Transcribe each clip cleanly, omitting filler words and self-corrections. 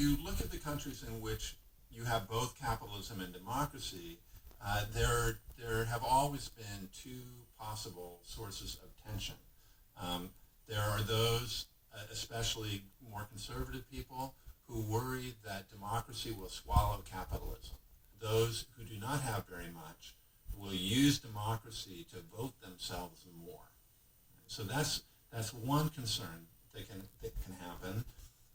you look at the countries in which you have both capitalism and democracy, there have always been two possible sources of tension. There are those, especially more conservative people, who worry that democracy will swallow capitalism. Those who do not have very much will use democracy to vote themselves more. So that's one concern that can happen.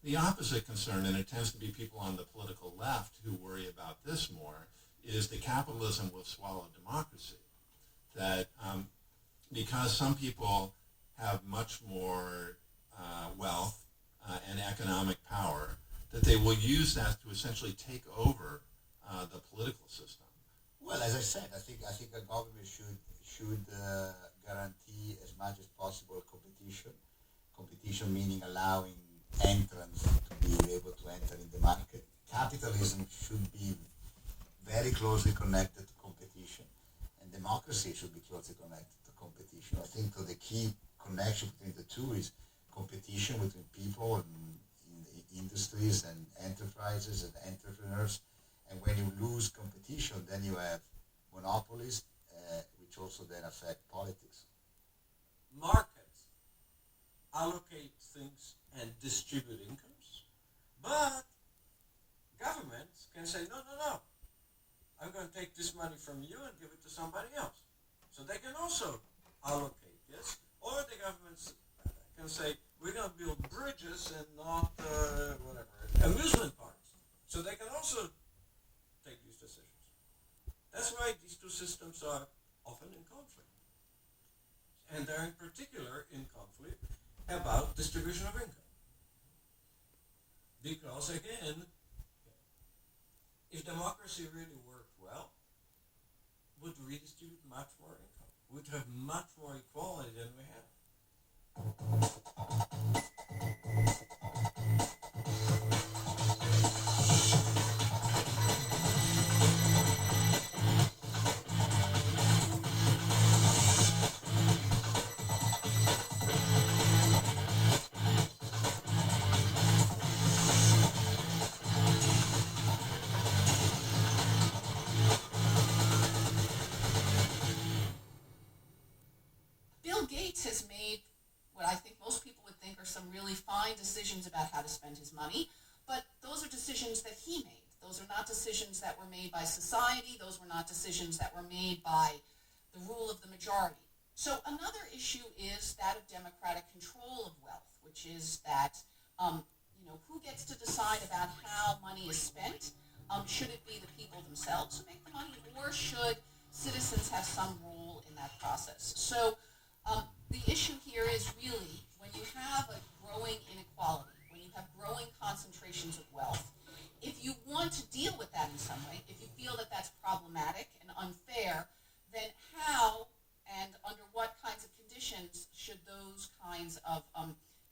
The opposite concern, and it tends to be people on the political left who worry about this more, is that capitalism will swallow democracy. That because some people have much more wealth and economic power, that they will use that to essentially take over the political system. Well, as I said, I think a government should guarantee as much as possible competition. Competition meaning allowing entrants to be able to enter in the market. Capitalism should be very closely connected to competition, and democracy should be closely connected to competition. I think the key connection between the two is competition between people and in the industries and enterprises and entrepreneurs. And when you lose competition, then you have monopolies, which also then affect politics. Markets allocate things and distribute incomes, but governments can say, no, I'm going to take this money from you and give it to somebody else. So they can also allocate this, or the governments can say, we're going to build bridges and not, amusement parks. So they can also take these decisions. That's why these two systems are often in conflict. And they're in particular in conflict about distribution of income. Because again, if democracy really worked well, would redistribute much more income. Would have much more equality than we have. Has made what I think most people would think are some really fine decisions about how to spend his money, but those are decisions that he made. Those are not decisions that were made by society. Those were not decisions that were made by the rule of the majority. So another issue is that of democratic control of wealth, which is that who gets to decide about how money is spent? Should it be the people themselves who make the money, or should citizens have some role in that process? So the issue here is really when you have a growing inequality, when you have growing concentrations of wealth, if you want to deal with that in some way, if you feel that that's problematic and unfair, then how and under what kinds of conditions should those kinds of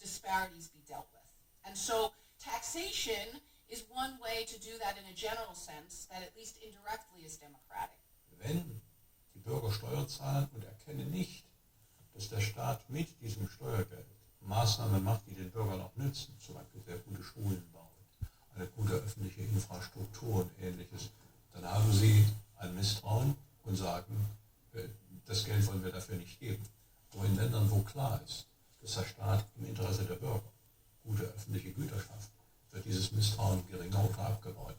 disparities be dealt with? And so taxation is one way to do that in a general sense that at least indirectly is democratic. Wenn die Bürger Steuern zahlen und erkennen nicht, dass der Staat mit diesem Steuergeld Maßnahmen macht, die den Bürgern auch nützen, zum Beispiel sehr gute Schulen bauen, eine gute öffentliche Infrastruktur und Ähnliches, dann haben sie ein Misstrauen und sagen, das Geld wollen wir dafür nicht geben. Nur in Ländern, wo klar ist, dass der Staat im Interesse der Bürger gute öffentliche Güter schafft, wird dieses Misstrauen geringer oder abgebaut.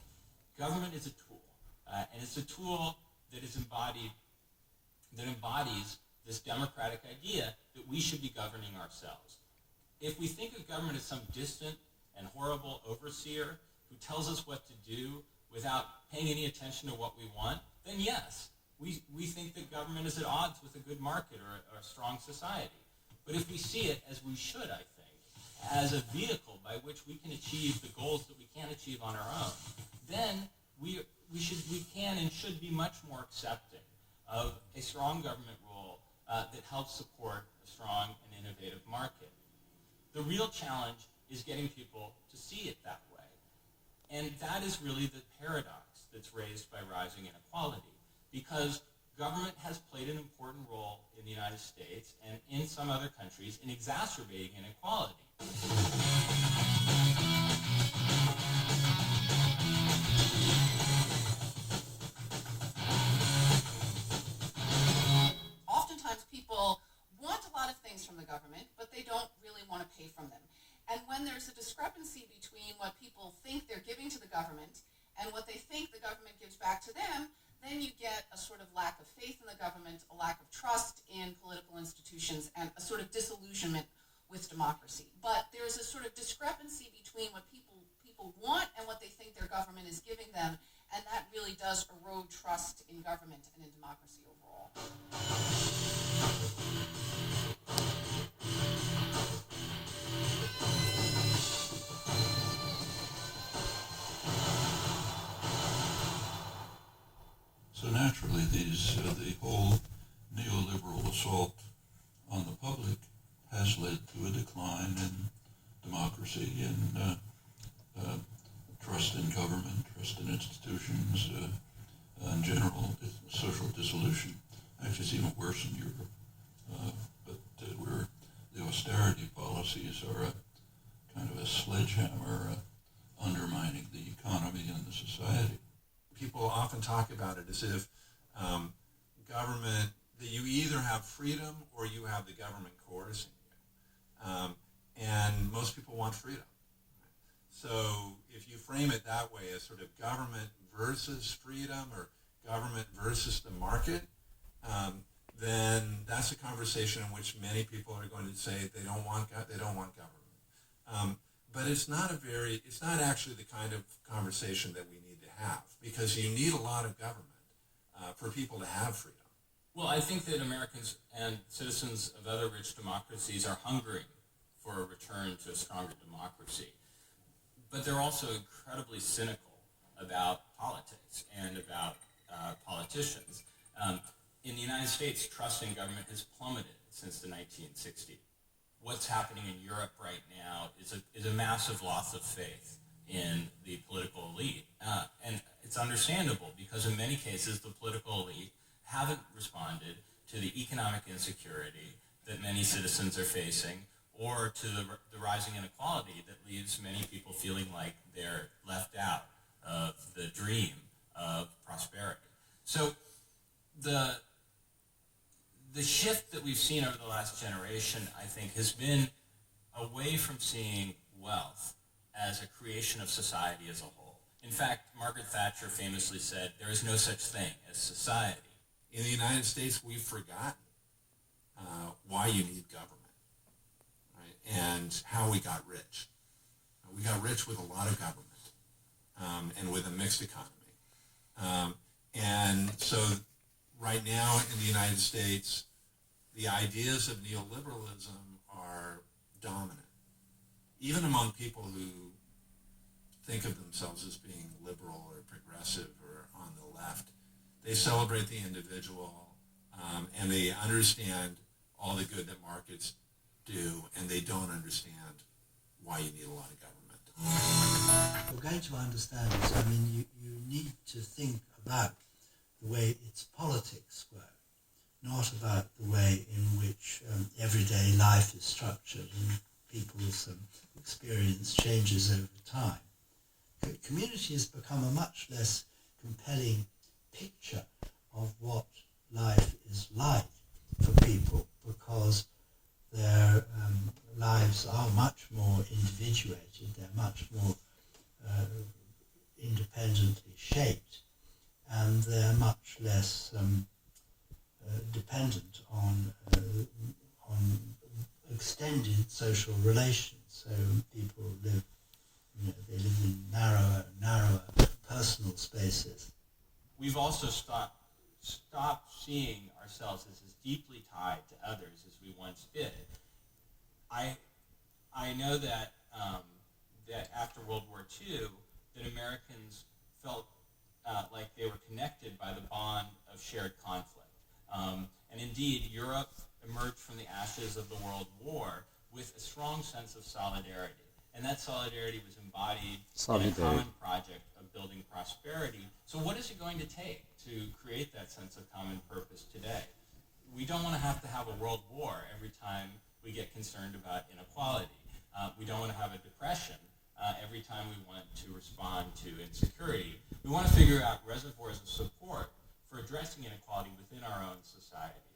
Government is a tool, and it's a tool that embodies this democratic idea that we should be governing ourselves. If we think of government as some distant and horrible overseer who tells us what to do without paying any attention to what we want, then yes, we think that government is at odds with a good market or a strong society. But if we see it, as we should, I think, as a vehicle by which we can achieve the goals that we can't achieve on our own, then we can and should be much more accepting of a strong government role that helps support a strong and innovative market. The real challenge is getting people to see it that way. And that is really the paradox that's raised by rising inequality, because government has played an important role in the United States and in some other countries in exacerbating inequality. when there's a discrepancy between what people think they're giving to the government and what they think the government gives back to them, then you get a sort of lack of faith in the government, a lack of trust in political institutions, and a sort of disillusionment with democracy. But there's a sort of discrepancy between what people want and what they think their government is giving them, and that really does erode trust in government and in democracy overall. So naturally, the whole neoliberal assault on the public has led to a decline in democracy and trust in government, trust in institutions, in general, social dissolution. Actually, it's even worse in Europe. Where the austerity policies are a kind of a sledgehammer undermining the economy and the society. People often talk about it as if government, that you either have freedom or you have the government coercing you. And most people want freedom. So if you frame it that way as sort of government versus freedom or government versus the market, then that's a conversation in which many people are going to say they don't want government. But it's not actually the kind of conversation that we need to have, because you need a lot of government for people to have freedom. Well, I think that Americans and citizens of other rich democracies are hungering for a return to a stronger democracy. But they're also incredibly cynical about politics and about politicians. In the United States, trust in government has plummeted since the 1960s. What's happening in Europe right now is a massive loss of faith in the political elite. And it's understandable, because in many cases the political elite haven't responded to the economic insecurity that many citizens are facing, or to the rising inequality that leaves many people feeling like they're left out of the dream of prosperity. So the shift that we've seen over the last generation, I think, has been away from seeing wealth as a creation of society as a whole. In fact, Margaret Thatcher famously said, there is no such thing as society. In the United States, we've forgotten why you need government, right? And how we got rich. We got rich with a lot of government and with a mixed economy. And so right now in the United States, the ideas of neoliberalism are dominant, even among people who think of themselves as being liberal or progressive or on the left. They celebrate the individual, and they understand all the good that markets do, and they don't understand why you need a lot of government. If you're going to understand this, I mean, you need to think about the way its politics work, not about the way in which everyday life is structured and people's experience changes over time. Community has become a much less compelling picture of what life is like for people, because their lives are much more individuated, they're much more independently shaped, and they're much less dependent on extended social relations. So people live, they live in narrower personal spaces. We've also stopped seeing ourselves as deeply tied to others as we once did. I know that that after World War II, that Americans felt like they were connected by the bond of shared conflict. And indeed, Europe emerged from the ashes of the World War with a strong sense of solidarity. And that solidarity was embodied in a common project of building prosperity. So what is it going to take to create that sense of common purpose today? We don't want to have a world war every time we get concerned about inequality. We don't want to have a depression every time we want to respond to insecurity. We want to figure out reservoirs of support for addressing inequality within our own societies.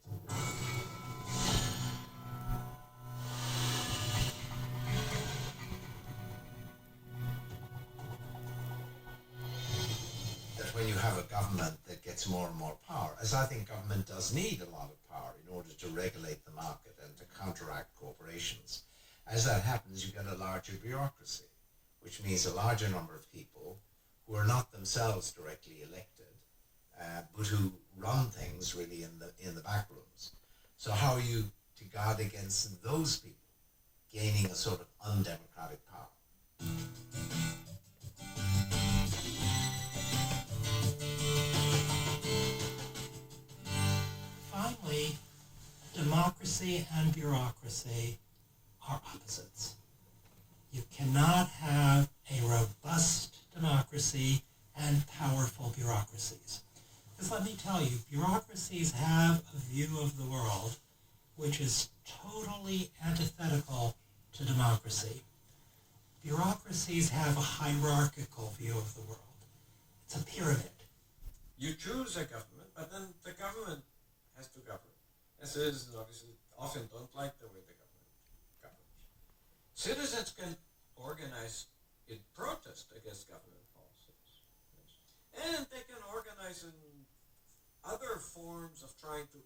when you have a government that gets more and more power, as I think government does need a lot of power in order to regulate the market and to counteract corporations, as that happens, you get a larger bureaucracy, which means a larger number of people who are not themselves directly elected, but who run things really in the back rooms. So how are you to guard against those people gaining a sort of undemocratic power? Finally, democracy and bureaucracy are opposites. You cannot have a robust democracy and powerful bureaucracies. Because let me tell you, bureaucracies have a view of the world which is totally antithetical to democracy. Bureaucracies have a hierarchical view of the world. It's a pyramid. You choose a government, but then the government has to govern. And citizens obviously often don't like the way the government governs. Citizens can organize in protest against government policies. Yes. And they can organize in other forms of trying to